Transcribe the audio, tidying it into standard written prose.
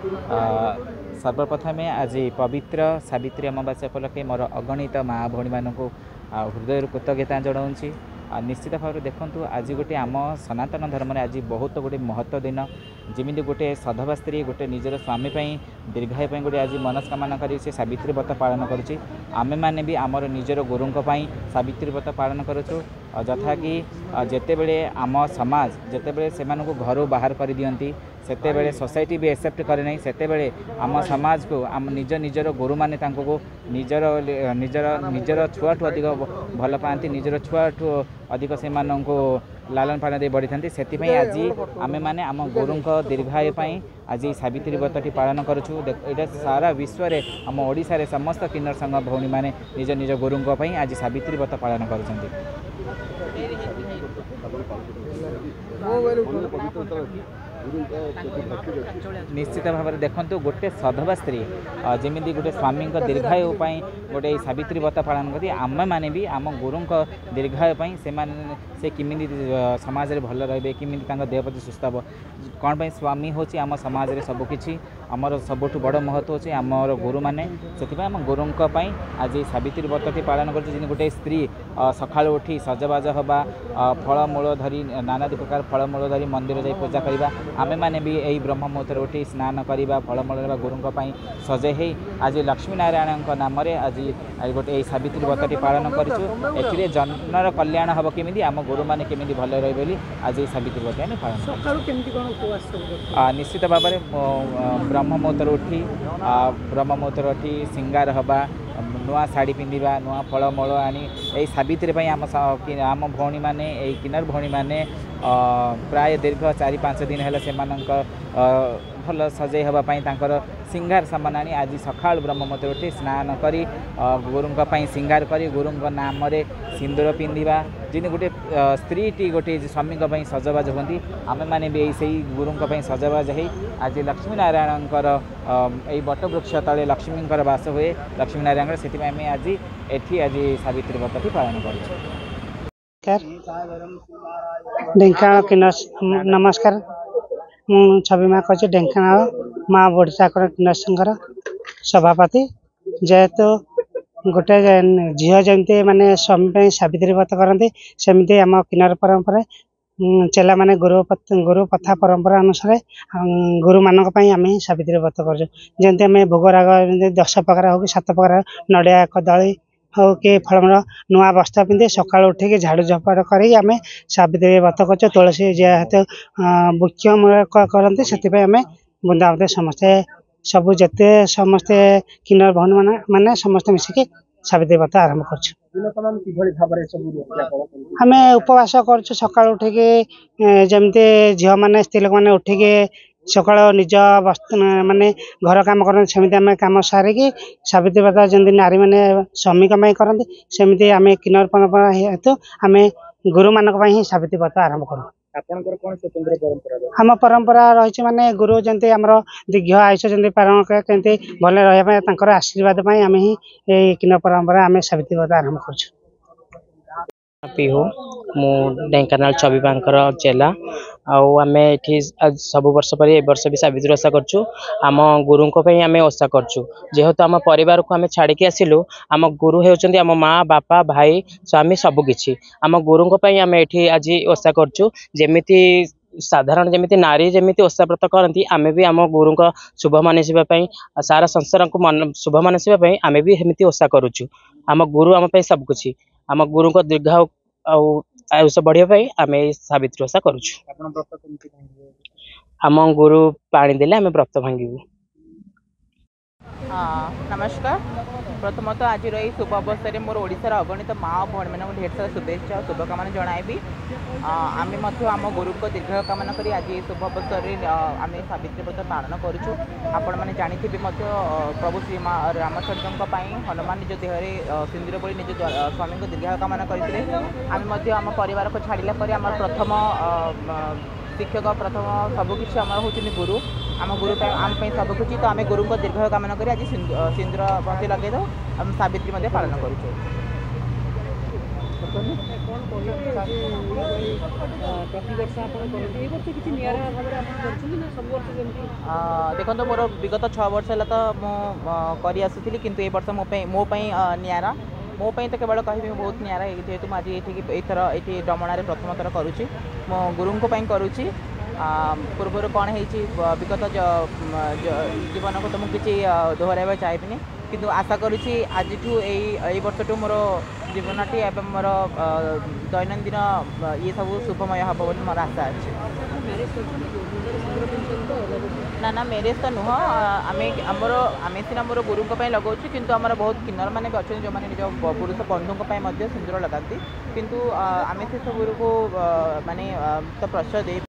सर्वप्रथमे आज पवित्र सावित्री अमावास्या उपलक्षे मोर अगणित माँ भौणी मानक हृदय कृतज्ञता जनाऊँगी। निश्चित भाव में देखूँ आज गोटे आम सनातन धर्म आज बहुत गोटे महत्व दिन जमी गोटे सधवा स्त्री गोटे निजर स्वामी दीर्घायु गोटे आज मनस्कामना कर सावित्री व्रत पालन करुच्ची। आमे मैंने भी आमर निजर गुरुंक सावित्री व्रत पालन करुचु। जथा कि जिते बड़े आम समाज जिते बड़े से घर बाहर कर दियंती सेते बेले सोसाइटी भी एक्सेप्ट करे नहीं सेते बेले आम समाज को आम निज निजर गुरु माने तांको निजर निजर निजर छुआठू अधिक भल पाती निजर छुआठू अधिक से लालन पालन दे बढ़ी था से आज आमे माने आम गुरुंक दीर्घायु आज सावित्री व्रतटी पालन करुचु। यहाँ सारा विश्व में आम ओडिशा रे समस्त किन्नर संघ भौणी माने निज निज गुरुंक आज सावित्री व्रत पालन करुछंती। निश्चित भाव में देखो गोटे सधवा स्त्री जमी गोटे स्वामी दीर्घायु गोटे सावित्री व्रत पालन कर आम मैंने भी आम गुरुं दीर्घायु से किमी समाज में भल रे किमी देह प्रति सुस्थ हे कौन पर स्वामी हूँ आम समाज में सबकि आमर सबुठ बड़ महत्व अच्छे आमर गुरु मैंने से आम गुरुं आज सावित्री व्रतटी पालन कर गोटे स्त्री सका उठी सजबाज हवा फलमूल धरी नाना प्रकार फलमूल धरी मंदिर जाई पूजा करवा आमे माने भी यही ब्रह्म मुहूर्त उठी स्नान करवा फलमूल गुरुंक सजे ही आज लक्ष्मी नारायण नाम आज गोटे यही सावित्री व्रतटी पालन करूँ। जनर कल्याण हम केमी आम गुरु मैंने केमी भल रही आज ये सावित्री व्रत आम पालन निश्चित भाव में ब्रह्म मुहूर्त उठी सिंगार हवा नुआ शाढ़ी पिंधा नुआ फलमूल आनी यही सावित्री आम भौणी मैंने यही किन्नर भौणी मैंने प्राय दीर्घ 4-5 दिन है भल सजे हाँपाई सिंगार सामान आनी आज सका ब्रह्म मुहूर्त उठी स्नान करी गुरुंक सिंगार करी गुरुंक नाम सिंदूर पिंधा जिन गोटे स्त्री गोटे स्वामी सजबाज होती आमे माने भी यही से गुरुंक सजबाज हो आज लक्ष्मी नारायण यही बटवृक्ष तले लक्ष्मी बास हुए लक्ष्मी नारायण से आज एठी आज सावित्री व्रत पालन कर नमस्कार मु छवि माँ कह ढेंकानाल माँ बुढ़ी ठाकुर किन्नर संघर सभापति जेहेतु गोटे झील जमी माने स्वामी सावित्री व्रत करते सेमती आम किन्नर परंपरा चेला माने गुरु कथा परंपरा अनुसार गुरु मानक आम सावित्री व्रत करमती भोगराग 10 प्रकार हो कि 7 प्रकार नड़िया कदली हो कि फलमूल नुआ बस्ता पिंधे सका उठिक झाड़ू झपड़ कर सावित्री व्रत कर तुलसी जेहेतु वृक्ष करते से आम बुंदावते समस्ते सबू जिते समस्ते किन्नर भौणी मैंने समस्ते मिसिकी सावित्री व्रत आरंभ आम उपवास कर सका उठिक जमती झील मैंने स्त्री लोक मैंने उठिक सका निज माने घर काम करते आम कम सारिकी सावित्री व्रत जमी नारी मैंने स्वामी करते सेमती आम किन्नर परंपरा हेतु आम गुरु मानक ही सावित्री व्रत आरंभ करूँ। आम परंपरा रही माने गुरु जमी आम दीर्घ आयुष जमी पालन करते भल रहा आशीर्वाद आम ही किन्नर परंपरा आम सावित्री व्रत आरंभ कर पिहू मु ढेंकानाल छवि मांकर चेला आम ये सब वर्ष पर ए वर्ष भी सावित्री ओषा करछु आम गुरुं आम ओषा करछु जेहेतु आम परिवार को आम छाड़ी आसिलु आम गुरु होउचंदी आम माँ बापा भाई स्वामी सबकिछि आम गुरुं आम ये आज ओषा करछु जेमिति साधारण जमी नारी जमी ओषा व्रत करती आम भी आम गुरुं शुभ मानसिवाई सारा संसार को शुभ मानसिवाई आम भी सेमती ओषा करुचु आम गुरु आम सबकिछि आम गुरुं दीर्घ आयुष बढ़ाई आम सावित्री ओषा करुचु आम गुरु पानी देले आम व्रत भांगू। नमस्कार प्रथमतः आज यही शुभ अवसर मोर ओडिशार अगणित माँ और भौणी मानक ढेर सारा शुभेच्छा और शुभकामना जणाइबी आम आम गुरु दीर्घ कामना करी आज ये शुभ अवसर आम सावित्री व्रत पालन करुचु। आपण मैंने जानी प्रभु श्री रामचंद्र हनुमान निज देहरे सिंदूर बोली निज स्वामी दीर्घ कामना करते आम आम परिवार को छाड़ा पर आम प्रथम शिक्षक प्रथम सबकिछ आम हूँ गुरु आम गुरु आम सबकिछ तो आम गुरु को दीर्घ कामना कर आज सिंदूर बंती लगे आम सावित्री पालन करूँ। देखो मोर विगत 6 वर्ष है तो मुझे आसुली कि वर्ष मोपाई निरा मोपाई तो केवल कह बहुत निरा जेहेतु मुझे ये थर ये डमणार प्रथम थर करुच्ची मो गुरु करुच्ची पूर्वर कौन है विगत जीवन को तो मुझे किसी दोहराइबा चाहिए किंतु आशा करुच्ची आज वर्ष टू मोर जीवनटी एवं मोर दैनंदिन ये सब शुभमय हम बोली मोर आशा अच्छे ना मैरेज तो नुह आमर आम सीना मोर गुरु लगाऊँ किंतु आमर बहुत किन्नर मैंने भी अच्छे जो मैंने निज पुरुष बंधुों सिंदूर लगाती किंतु आम से सब को माने तो प्रश्रय दे